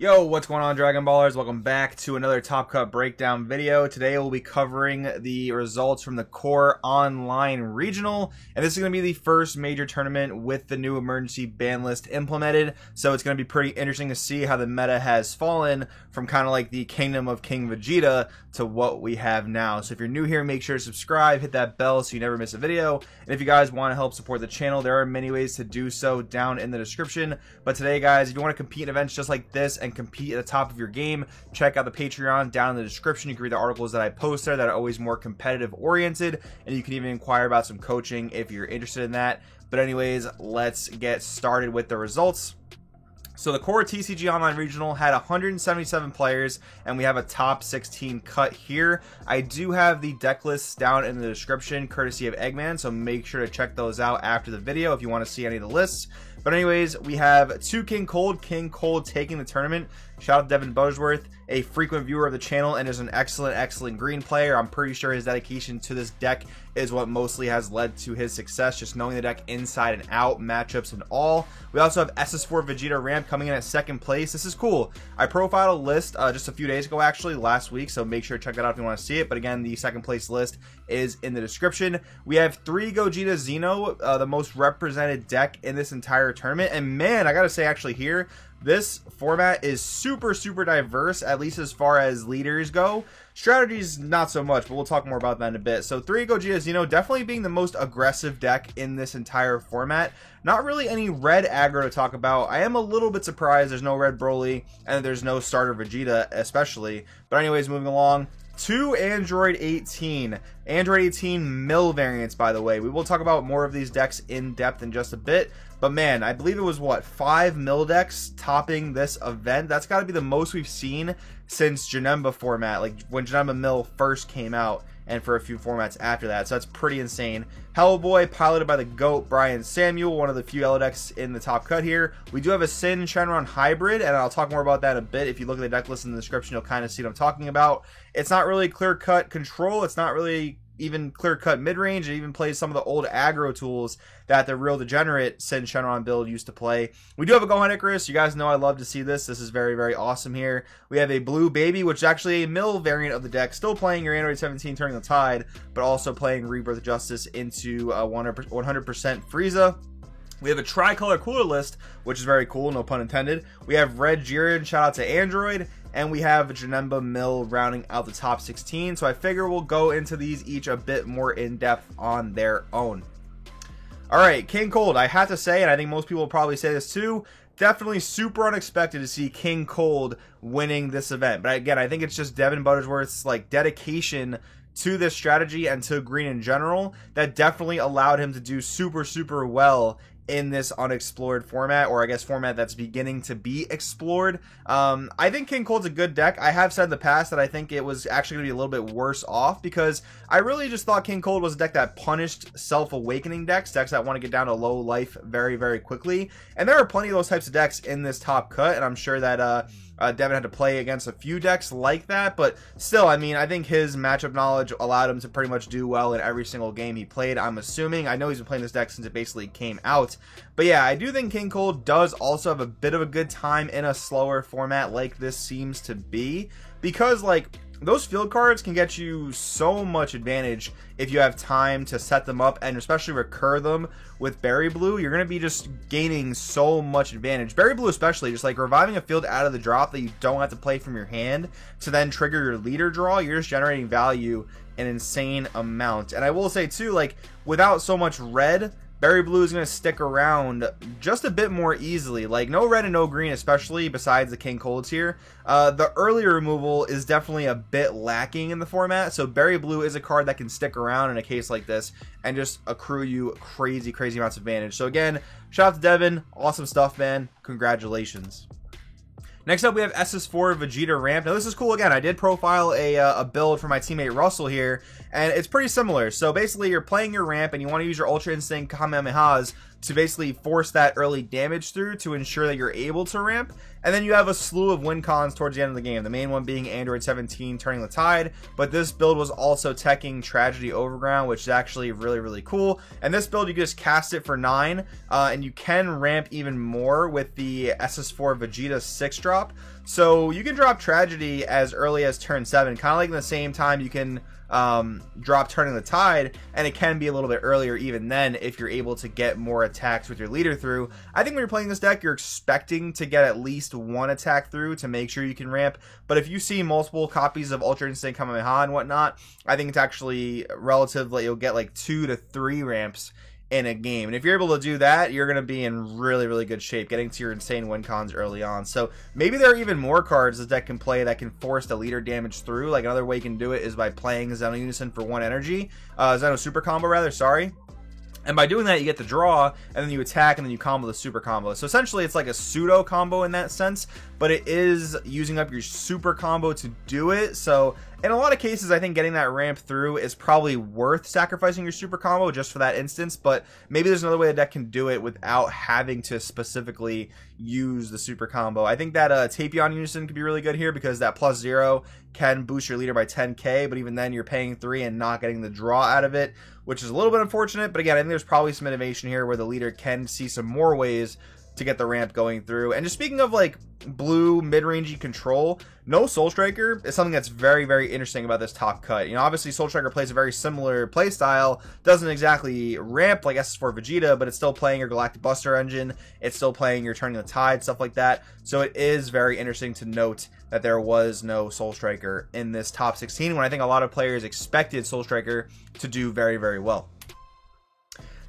Yo, what's going on, Dragon Ballers? Welcome back to another Top Cut breakdown video. Today we'll be covering the results from the Core Online Regional, and this is going to be the first major tournament with the new emergency ban list implemented, so it's going to be pretty interesting to see how the meta has fallen from kind of like the Kingdom of King Vegeta to what we have now. So if you're new here, make sure to subscribe, hit that bell so you never miss a video, and if you guys want to help support the channel, there are many ways to do so down in the description. But today, guys, if you want to compete in events just like this and compete at the top of your game, check out the Patreon down in the description. You can read the articles that I post there that are always more competitive oriented, and you can even inquire about some coaching if you're interested in that. But anyways, let's get started with the results. So the Core TCG Online Regional had 177 players, and we have a top 16 cut here. I do have the deck lists down in the description, courtesy of Eggman, so make sure to check those out after the video if you want to see any of the lists. But anyways, we have two King Cold taking the tournament. Shout out to Devin Buttersworth, a frequent viewer of the channel and is an excellent green player. I'm pretty sure his dedication to this deck is what mostly has led to his success, just knowing the deck inside and out, matchups and all. We also have SS4 Vegeta Ramp coming in at second place. This is cool. I profiled a list just a few days ago, actually, last week, so make sure to check that out if you want to see it. But again, the second place list is in the description. We have 3 Gogeta Xeno, the most represented deck in this entire tournament. And man, I gotta say, actually here, this format is super diverse, at least as far as leaders go. Strategies, not so much, but we'll talk more about that in a bit. So 3 Gogeta Xeno definitely being the most aggressive deck in this entire format. Not really any red aggro to talk about. I am a little bit surprised there's no red Broly and there's no starter Vegeta especially. But anyways, moving along. 2 Android 18. Android 18 mill variants, by the way. We will talk about more of these decks in depth in just a bit. But man, I believe it was, what, 5 mill decks topping this event? That's got to be the most we've seen since Janemba format, like when Janemba Mill first came out, and for a few formats after that. So that's pretty insane. Hellboy, piloted by the GOAT, Brian Samuel, one of the few Elo decks in the top cut here. We do have a Sin Shenron hybrid, and I'll talk more about that in a bit. If you look at the deck list in the description, you'll kind of see what I'm talking about. It's not really clear-cut control. It's not really even clear-cut mid-range. It even plays some of the old aggro tools that the real degenerate Sin Shenron build used to play. We do have a Gohan Icarus. You guys know I love to see this. This is very awesome here. We have a Blue Baby, which is actually a mill variant of the deck, still playing your Android 17 Turning the Tide, but also playing Rebirth of Justice into 100% Frieza. We have a tricolor cooler list, which is very cool, no pun intended. We have Red Jiren, shout out to Android, and we have Janemba Mill rounding out the top 16. So I figure we'll go into these each a bit more in depth on their own. Alright, King Cold, I have to say, and I think most people will probably say this too, definitely super unexpected to see King Cold winning this event. But again, I think it's just Devin Buttersworth's like dedication to this strategy and to green in general that definitely allowed him to do super well in this unexplored format, or I guess format that's beginning to be explored. I think King Cold's a good deck. I have said in the past that I think it was actually going to be a little bit worse off because I really just thought King Cold was a deck that punished self-awakening decks that want to get down to low life very quickly. And there are plenty of those types of decks in this top cut, and I'm sure that Devin had to play against a few decks like that, but still, I mean, I think his matchup knowledge allowed him to pretty much do well in every single game he played, I'm assuming. I know he's been playing this deck since it basically came out, but yeah, I do think King Cold does also have a bit of a good time in a slower format like this seems to be, because, like, those field cards can get you so much advantage if you have time to set them up and especially recur them with Berry Blue. You're going to be just gaining so much advantage. Berry Blue especially, just like reviving a field out of the drop that you don't have to play from your hand to then trigger your leader draw. You're just generating value an insane amount. And I will say too, like, without so much red, Berry Blue is going to stick around just a bit more easily. Like, no red and no green, especially besides the King Colds here. The early removal is definitely a bit lacking in the format, so Berry Blue is a card that can stick around in a case like this and just accrue you crazy amounts of advantage. So again, shout out to Devin. Awesome stuff, man. Congratulations. Next up, we have SS4 Vegeta Ramp. Now, this is cool. Again, I did profile a build for my teammate Russell here, and it's pretty similar. So basically, you're playing your ramp, and you want to use your Ultra Instinct Kamehamehas to basically force that early damage through to ensure that you're able to ramp. And then you have a slew of win cons towards the end of the game. The main one being Android 17 turning the tide. But this build was also teching Tragedy Overground, which is actually really, really cool. And this build, you can just cast it for 9. And you can ramp even more with the SS4 Vegeta 6 drop. So you can drop Tragedy as early as turn 7. Kind of like in the same time you can drop Turning the Tide, and it can be a little bit earlier even then if you're able to get more attacks with your leader through. I think when you're playing this deck, you're expecting to get at least 1 attack through to make sure you can ramp, but if you see multiple copies of Ultra Instinct Kamehameha and whatnot, I think it's actually relative that you'll get like 2 to 3 ramps in a game. And if you're able to do that, you're going to be in really, really good shape, getting to your insane win cons early on. So maybe there are even more cards this deck can play that can force the leader damage through. Like another way you can do it is by playing Xeno Unison for 1 energy. Xeno Super Combo rather, sorry. And by doing that, you get the draw, and then you attack, and then you combo the super combo. So essentially, it's like a pseudo combo in that sense, but it is using up your super combo to do it. So in a lot of cases, I think getting that ramp through is probably worth sacrificing your super combo just for that instance, but maybe there's another way the deck can do it without having to specifically use the super combo. I think that Tapion Unison could be really good here because that +0 can boost your leader by 10k, but even then you're paying 3 and not getting the draw out of it, which is a little bit unfortunate. But again, I think there's probably some innovation here where the leader can see some more ways to get the ramp going through. And just speaking of like blue mid-rangey control, no Soul Striker is something that's very, very interesting about this top cut. You know, obviously Soul Striker plays a very similar play style, doesn't exactly ramp like SS4 Vegeta, but it's still playing your Galactic Buster engine, it's still playing your Turning the Tide, stuff like that. So it is very interesting to note that there was no Soul Striker in this top 16 when I think a lot of players expected Soul Striker to do very, very well.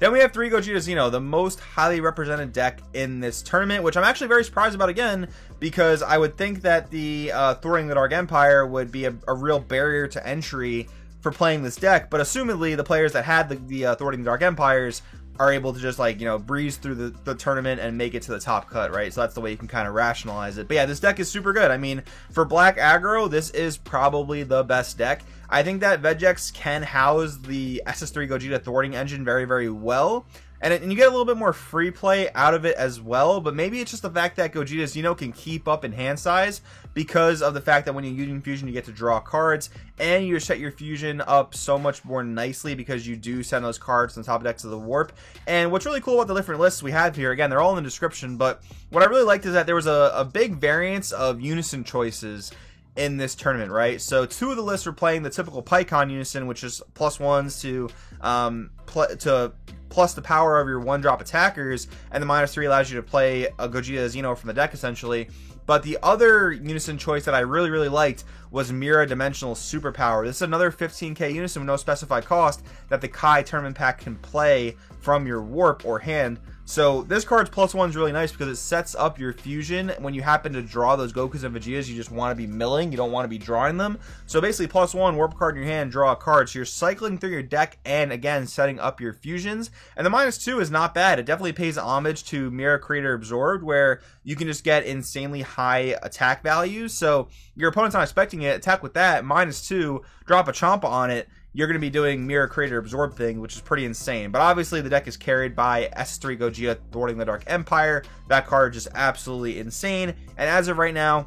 Then we have 3 Gogeta Xeno, the most highly represented deck in this tournament, which I'm actually very surprised about again, because I would think that the Thwarting the Dark Empire would be a real barrier to entry for playing this deck, but assumedly the players that had the Thwarting the Dark Empires are able to just, like, you know, breeze through the tournament and make it to the top cut, right? So that's the way you can kind of rationalize it. But yeah, this deck is super good. I mean, for black aggro, this is probably the best deck. I think that Vegex can house the SS3 Gogeta Thwarting engine very, very well. And you get a little bit more free play out of it as well, but maybe it's just the fact that Gogeta Xeno can keep up in hand size because of the fact that when you're using Fusion, you get to draw cards, and you set your Fusion up so much more nicely because you do send those cards on top of decks of the Warp. And what's really cool about the different lists we have here, again, they're all in the description, but what I really liked is that there was a big variance of Unison choices in this tournament, right? So 2 of the lists were playing the typical Pycon Unison, which is +1s to plus the power of your 1-drop attackers, and the -3 allows you to play a Gogeta Xeno from the deck essentially. But the other Unison choice that I really, really liked was Mira Dimensional Superpower. This is another 15k Unison with no specified cost that the Kai Tournament Pack can play from your Warp or hand. So this card's +1 is really nice because it sets up your Fusion when you happen to draw those Gokus and Vegetas. You just want to be milling, you don't want to be drawing them. So basically +1, Warp card in your hand, draw a card. So you're cycling through your deck and again setting up your Fusions. And the -2 is not bad. It definitely pays homage to Mirror Creator Absorbed, where you can just get insanely high attack values. So your opponent's not expecting it, attack with that, -2, drop a Champa on it, you're going to be doing Mirror Creator Absorb thing, which is pretty insane. But obviously the deck is carried by S3 Gogeta Thwarting the Dark Empire. That card is just absolutely insane. And as of right now,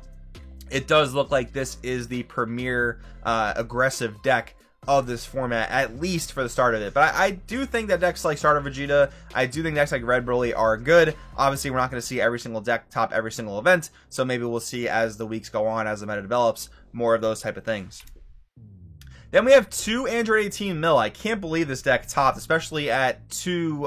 it does look like this is the premier aggressive deck of this format, at least for the start of it. But I do think that decks like Starter Vegeta, I do think decks like Red Broly are good. Obviously, we're not going to see every single deck top every single event, so maybe we'll see as the weeks go on, as the meta develops, more of those type of things. Then we have 2 Android 18 Mill. I can't believe this deck topped, especially at 2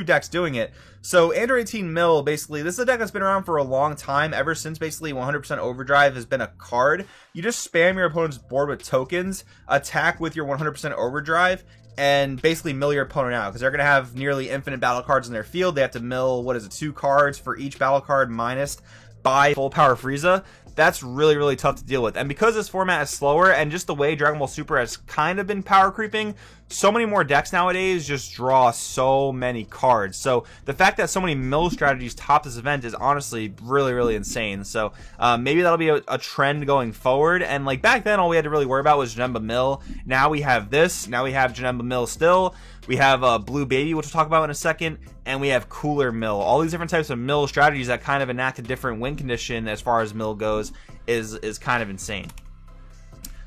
decks doing it. So Android 18 Mill, basically, this is a deck that's been around for a long time, ever since basically 100% Overdrive has been a card. You just spam your opponent's board with tokens, attack with your 100% Overdrive, and basically mill your opponent out, because they're going to have nearly infinite battle cards in their field. They have to mill, 2 cards for each battle card minus by full power Frieza. That's really, really tough to deal with. And because this format is slower, and just the way Dragon Ball Super has kind of been power creeping, so many more decks nowadays just draw so many cards. So the fact that so many mill strategies top this event is honestly really, really insane. So maybe that'll be a trend going forward. And like back then, all we had to really worry about was Janemba Mill. Now we have this. Now we have Janemba Mill still. We have Blue Baby, which we'll talk about in a second, and we have Cooler Mill. All these different types of mill strategies that kind of enact a different win condition as far as mill goes is kind of insane.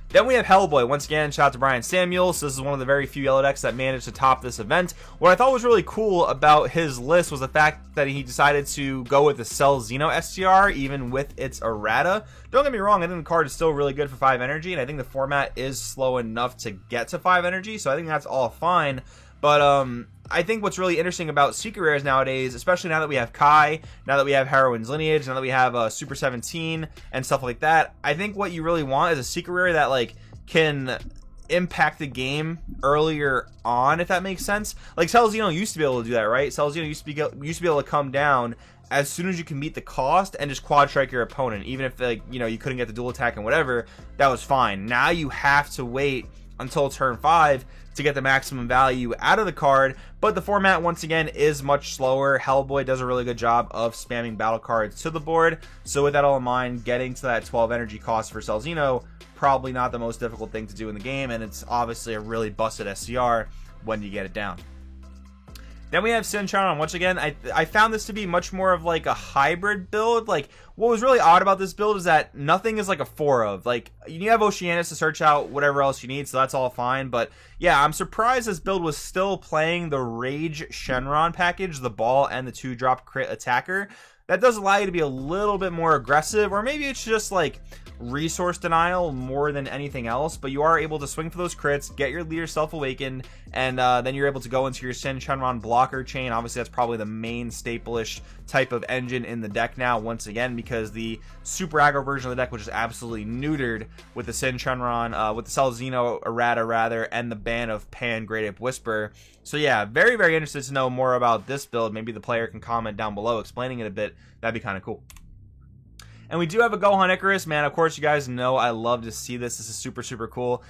Then we have Hellboy. Once again, shout out to Brian Samuels. This is one of the very few yellow decks that managed to top this event. What I thought was really cool about his list was the fact that he decided to go with the Cell Xeno STR, even with its errata. Don't get me wrong, I think the card is still really good for 5 energy, and I think the format is slow enough to get to 5 energy, so I think that's all fine. But I think what's really interesting about Secret Rares nowadays, especially now that we have Kai, now that we have Heroine's Lineage, now that we have Super 17 and stuff like that, I think what you really want is a Secret Rare that like can impact the game earlier on, if that makes sense. Like Cell Xeno used to be able to do that, right? Cell Xeno used to be able to come down as soon as you can meet the cost and just quad strike your opponent, even if like you couldn't get the dual attack and whatever, that was fine. Now you have to wait until turn 5 to get the maximum value out of the card, but the format once again is much slower. Hellboy does a really good job of spamming battle cards to the board, so with that all in mind, getting to that 12 energy cost for Cell Xeno, probably not the most difficult thing to do in the game, and it's obviously a really busted SCR when you get it down. Then we have Sin Shenron. Once again, I found this to be much more of like a hybrid build. Like, what was really odd about this build is that nothing is like a 4 of. Like, you have Oceanus to search out whatever else you need, so that's all fine. But yeah, I'm surprised this build was still playing the Rage Shenron package, the ball and the 2-drop crit attacker. That does allow you to be a little bit more aggressive, or maybe it's just like resource denial more than anything else, but you are able to swing for those crits, get your leader self-awakened, and then you're able to go into your Sin Shenron blocker chain. Obviously, that's probably the main staple-ish type of engine in the deck now, once again, because the super aggro version of the deck was just absolutely neutered with the Sin Shenron, with the Cell Xeno errata rather, and the ban of Pan Great Ape Whisper. So yeah, very, very interested to know more about this build. Maybe the player can comment down below explaining it a bit. That'd be kind of cool. And we do have a Gohan Icarus, man. Of course, you guys know I love to see this. This is super, super cool.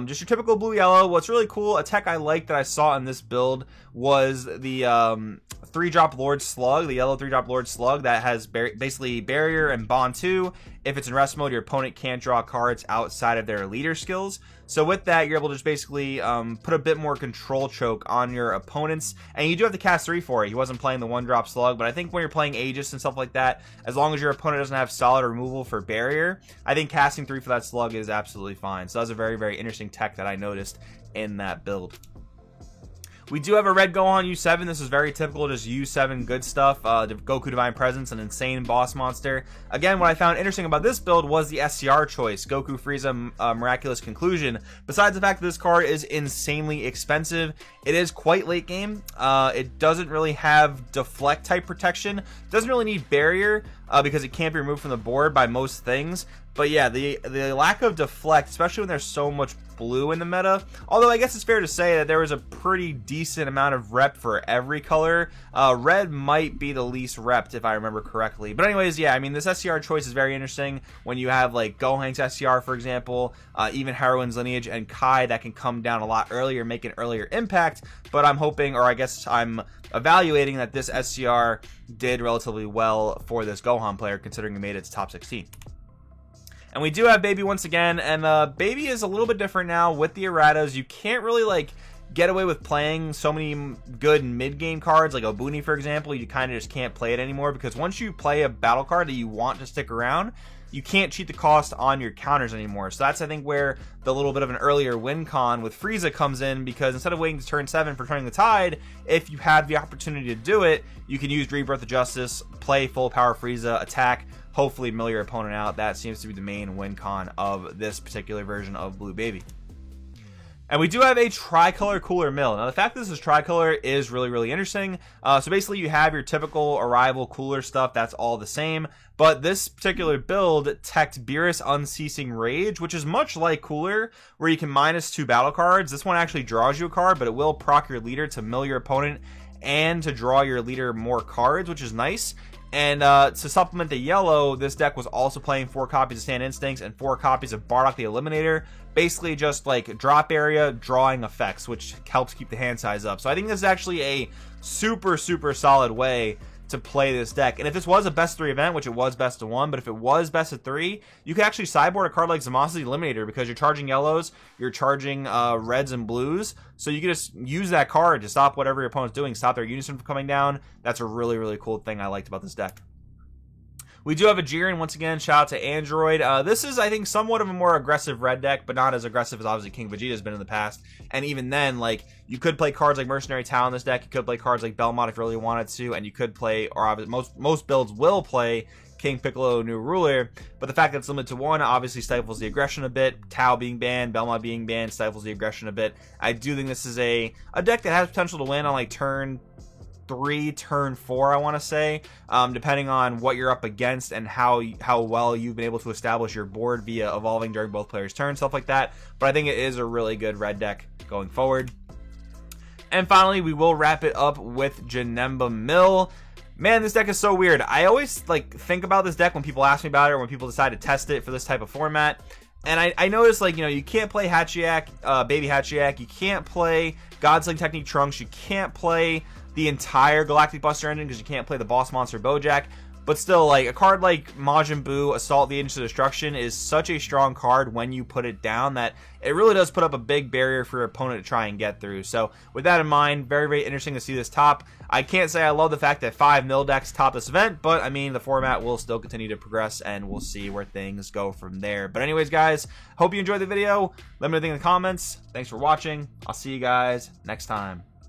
Just your typical blue-yellow. What's really cool, a tech I like that I saw in this build was the 3-drop Lord Slug, the yellow 3-drop Lord Slug that has basically Barrier and Bond 2. If it's in rest mode, your opponent can't draw cards outside of their leader skills. So with that, you're able to just basically put a bit more control choke on your opponents. And you do have to cast 3 for it. He wasn't playing the 1-drop Slug, but I think when you're playing Aegis and stuff like that, as long as your opponent doesn't have solid removal for Barrier, I think casting 3 for that Slug is absolutely fine. So that's a very, very interesting tech that I noticed in that build. We do have a red Gohan U7. This is very typical, just U7 good stuff. Goku Divine Presence, an insane boss monster. Again, what I found interesting about this build was the SCR choice, Goku Frieza Miraculous Conclusion. Besides the fact that this card is insanely expensive, it is quite late game. It doesn't really have deflect type protection. It doesn't really need barrier because it can't be removed from the board by most things. But yeah, the lack of deflect, especially when there's so much blue in the meta, although I guess it's fair to say that there was a pretty decent amount of rep for every color. Red might be the least repped if I remember correctly. But anyways, yeah, I mean, this SCR choice is very interesting when you have like Gohan's SCR, for example, even Heroine's Lineage and Kai that can come down a lot earlier, make an earlier impact. But I'm hoping, or I guess I'm evaluating that this SCR did relatively well for this Gohan player, considering it made it to top 16. And we do have Baby once again, and Baby is a little bit different now with the erratas. You can't really like get away with playing so many good mid-game cards, like Obuni, for example. You kind of just can't play it anymore, because once you play a battle card that you want to stick around, you can't cheat the cost on your counters anymore. So that's, I think, where the little bit of an earlier win con with Frieza comes in, because instead of waiting to turn 7 for turning the tide, if you have the opportunity to do it, you can use Rebirth of Justice, play full power Frieza, attack, hopefully mill your opponent out. That seems to be the main win con of this particular version of Blue Baby. And we do have a tricolor Cooler Mill. Now, the fact that this is tricolor is really, really interesting. So basically, you have your typical Arrival Cooler stuff. That's all the same. But this particular build teched Beerus Unceasing Rage, which is much like Cooler, where you can -2 battle cards. This one actually draws you a card, but it will proc your leader to mill your opponent and to draw your leader more cards, which is nice. And to supplement the yellow, this deck was also playing 4 copies of Sand Instincts and 4 copies of Bardock the Eliminator. Basically just like drop area, drawing effects, which helps keep the hand size up. So I think this is actually a super, super solid way to play this deck. And if this was a best 3 event, which it was best of 1, but if it was best of 3, you could actually sideboard a card like Zamasu Eliminator, because you're charging yellows, you're charging reds and blues, so you can just use that card to stop whatever your opponent's doing, stop their Unison from coming down. That's a really, really cool thing I liked about this deck. We do have a Jiren, once again, shout out to Android. This is, I think, somewhat of a more aggressive red deck, but not as aggressive as obviously King Vegeta has been in the past. And even then, like, you could play cards like Mercenary Tau in this deck, you could play cards like Belmont if you really wanted to, and you could play, or obviously most builds will play King Piccolo New Ruler, but the fact that it's limited to 1 obviously stifles the aggression a bit. Tau being banned, Belmont being banned stifles the aggression a bit. I do think this is a deck that has potential to win on like turn 3, turn 4, I want to say, depending on what you're up against and how well you've been able to establish your board via evolving during both players' turns, stuff like that. But I think it is a really good red deck going forward. And finally, we will wrap it up with Janemba Mill. Man, this deck is so weird. I always like think about this deck when people ask me about it, or when people decide to test it for this type of format. And I noticed, like, you know, you can't play Hachiyak, Baby Hachiyak, you can't play Godsling Technique Trunks, you can't play the entire Galactic Buster engine because you can't play the boss monster Bojack. But still, like, a card like Majin Buu, Assault the Agents of Destruction, is such a strong card when you put it down that it really does put up a big barrier for your opponent to try and get through. So with that in mind, very, very interesting to see this top. I can't say I love the fact that 5 mill decks top this event, but I mean, the format will still continue to progress, and we'll see where things go from there. But anyways, guys, hope you enjoyed the video. Let me know what you think in the comments. Thanks for watching. I'll see you guys next time.